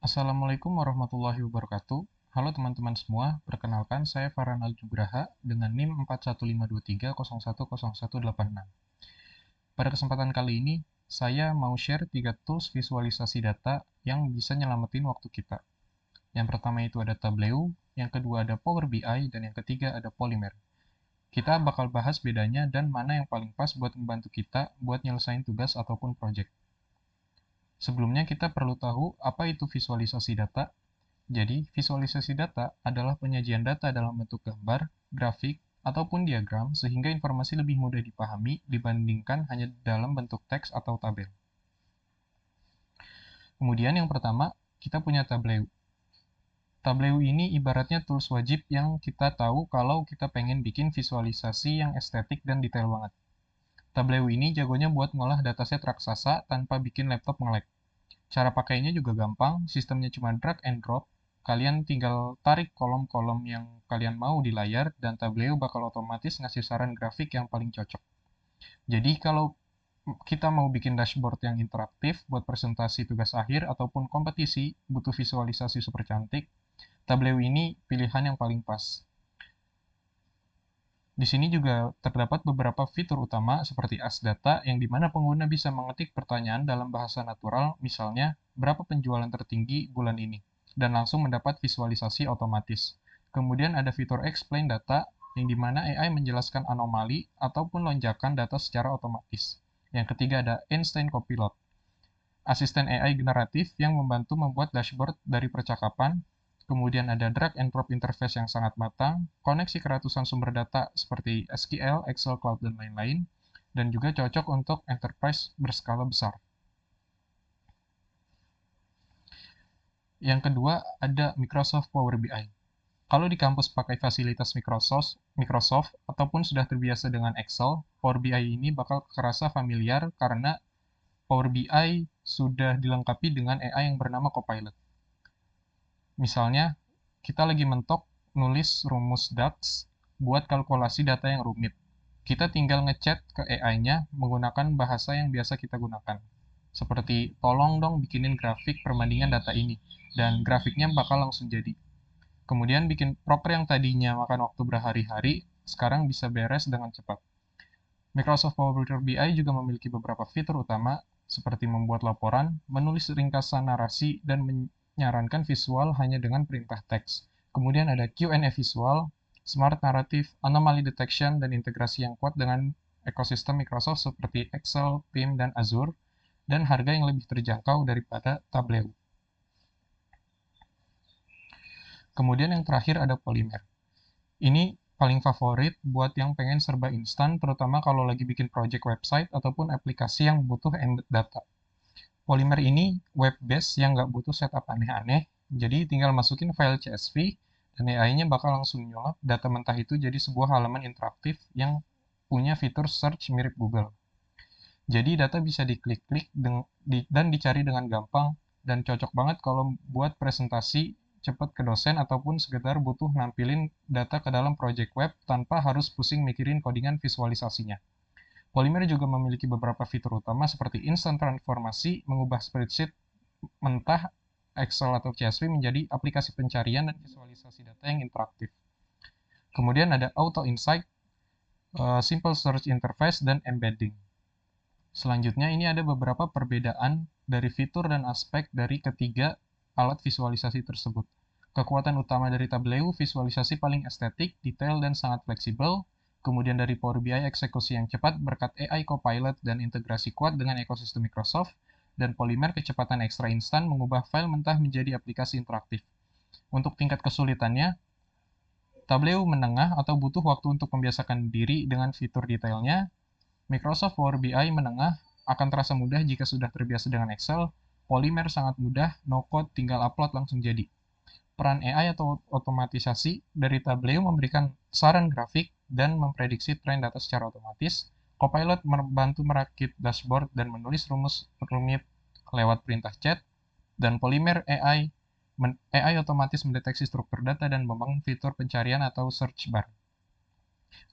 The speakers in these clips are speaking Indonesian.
Assalamualaikum warahmatullahi wabarakatuh. Halo teman-teman semua, perkenalkan saya Farhan Aljubraha dengan NIM 4152310186. Pada kesempatan kali ini, saya mau share 3 tools visualisasi data yang bisa nyelamatin waktu kita. Yang pertama itu ada Tableau, yang kedua ada Power BI, dan yang ketiga ada Polymer. Kita bakal bahas bedanya dan mana yang paling pas buat membantu kita buat nyelesain tugas ataupun project. Sebelumnya kita perlu tahu apa itu visualisasi data. Jadi, visualisasi data adalah penyajian data dalam bentuk gambar, grafik, ataupun diagram sehingga informasi lebih mudah dipahami dibandingkan hanya dalam bentuk teks atau tabel. Kemudian yang pertama, kita punya Tableau. Tableau ini ibaratnya tools wajib yang kita tahu kalau kita pengen bikin visualisasi yang estetik dan detail banget. Tableau ini jagonya buat ngolah dataset raksasa tanpa bikin laptop nge-lag. Cara pakainya juga gampang, sistemnya cuma drag and drop. Kalian tinggal tarik kolom-kolom yang kalian mau di layar, dan Tableau bakal otomatis ngasih saran grafik yang paling cocok. Jadi kalau kita mau bikin dashboard yang interaktif buat presentasi tugas akhir ataupun kompetisi butuh visualisasi super cantik, Tableau ini pilihan yang paling pas. Di sini juga terdapat beberapa fitur utama seperti Ask Data yang dimana pengguna bisa mengetik pertanyaan dalam bahasa natural, misalnya berapa penjualan tertinggi bulan ini, dan langsung mendapat visualisasi otomatis. Kemudian ada fitur Explain Data yang dimana AI menjelaskan anomali ataupun lonjakan data secara otomatis. Yang ketiga ada Einstein Copilot, asisten AI generatif yang membantu membuat dashboard dari percakapan. Kemudian ada drag and drop interface yang sangat matang, koneksi ke ratusan sumber data seperti SQL, Excel, Cloud, dan lain-lain, dan juga cocok untuk enterprise berskala besar. Yang kedua ada Microsoft Power BI. Kalau di kampus pakai fasilitas Microsoft ataupun sudah terbiasa dengan Excel, Power BI ini bakal kerasa familiar karena Power BI sudah dilengkapi dengan AI yang bernama Copilot. Misalnya, kita lagi mentok nulis rumus DAX buat kalkulasi data yang rumit. Kita tinggal ngechat ke AI-nya menggunakan bahasa yang biasa kita gunakan. Seperti, tolong dong bikinin grafik perbandingan data ini. Dan grafiknya bakal langsung jadi. Kemudian bikin proker yang tadinya makan waktu berhari-hari, sekarang bisa beres dengan cepat. Microsoft Power BI juga memiliki beberapa fitur utama, seperti membuat laporan, menulis ringkasan narasi, dan menyarankan visual hanya dengan perintah teks. Kemudian ada Q&A visual, smart narrative, anomaly detection, dan integrasi yang kuat dengan ekosistem Microsoft seperti Excel, PIM, dan Azure, dan harga yang lebih terjangkau daripada Tableau. Kemudian yang terakhir ada Polymer. Ini paling favorit buat yang pengen serba instan, terutama kalau lagi bikin project website ataupun aplikasi yang butuh embed data. Polymer ini web-based yang nggak butuh setup aneh-aneh, jadi tinggal masukin file CSV, dan AI-nya bakal langsung nyolok data mentah itu jadi sebuah halaman interaktif yang punya fitur search mirip Google. Jadi data bisa diklik-klik dan dicari dengan gampang, dan cocok banget kalau buat presentasi cepat ke dosen ataupun sekedar butuh nampilin data ke dalam project web tanpa harus pusing mikirin codingan visualisasinya. Polymer juga memiliki beberapa fitur utama seperti instant transformasi, mengubah spreadsheet mentah Excel atau CSV menjadi aplikasi pencarian dan visualisasi data yang interaktif. Kemudian ada Auto Insight, Simple Search Interface, dan Embedding. Selanjutnya ini ada beberapa perbedaan dari fitur dan aspek dari ketiga alat visualisasi tersebut. Kekuatan utama dari Tableau, visualisasi paling estetik, detail, dan sangat fleksibel. Kemudian dari Power BI, eksekusi yang cepat berkat AI Copilot dan integrasi kuat dengan ekosistem Microsoft. Dan Polymer, kecepatan ekstra instan mengubah file mentah menjadi aplikasi interaktif. Untuk tingkat kesulitannya, Tableau menengah atau butuh waktu untuk membiasakan diri dengan fitur detailnya. Microsoft Power BI menengah akan terasa mudah jika sudah terbiasa dengan Excel. Polymer sangat mudah, no code, tinggal upload langsung jadi. Peran AI atau otomatisasi dari Tableau memberikan saran grafik dan memprediksi tren data secara otomatis. Copilot membantu merakit dashboard dan menulis rumus rumit lewat perintah chat. Dan Polymer AI otomatis mendeteksi struktur data dan membangun fitur pencarian atau search bar.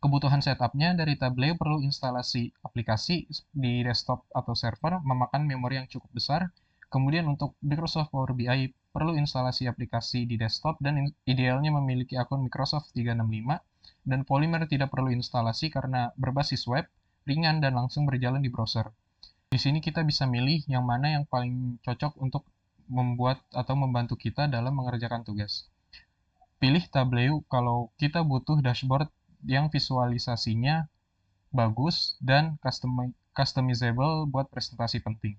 Kebutuhan setupnya dari Tableau perlu instalasi aplikasi di desktop atau server, memakan memori yang cukup besar. Kemudian untuk Microsoft Power BI, perlu instalasi aplikasi di desktop dan idealnya memiliki akun Microsoft 365, dan Polymer tidak perlu instalasi karena berbasis web, ringan, dan langsung berjalan di browser. Di sini kita bisa milih yang mana yang paling cocok untuk membuat atau membantu kita dalam mengerjakan tugas. Pilih Tableau kalau kita butuh dashboard yang visualisasinya bagus dan customizable buat presentasi penting.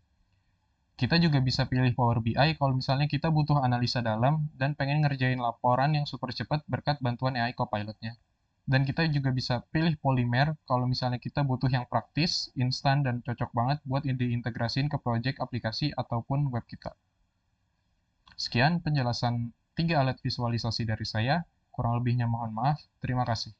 Kita juga bisa pilih Power BI kalau misalnya kita butuh analisa dalam dan pengen ngerjain laporan yang super cepat berkat bantuan AI Copilot-nya. Dan kita juga bisa pilih Polymer kalau misalnya kita butuh yang praktis, instan, dan cocok banget buat diintegrasiin ke project aplikasi ataupun web kita. Sekian penjelasan 3 alat visualisasi dari saya. Kurang lebihnya mohon maaf. Terima kasih.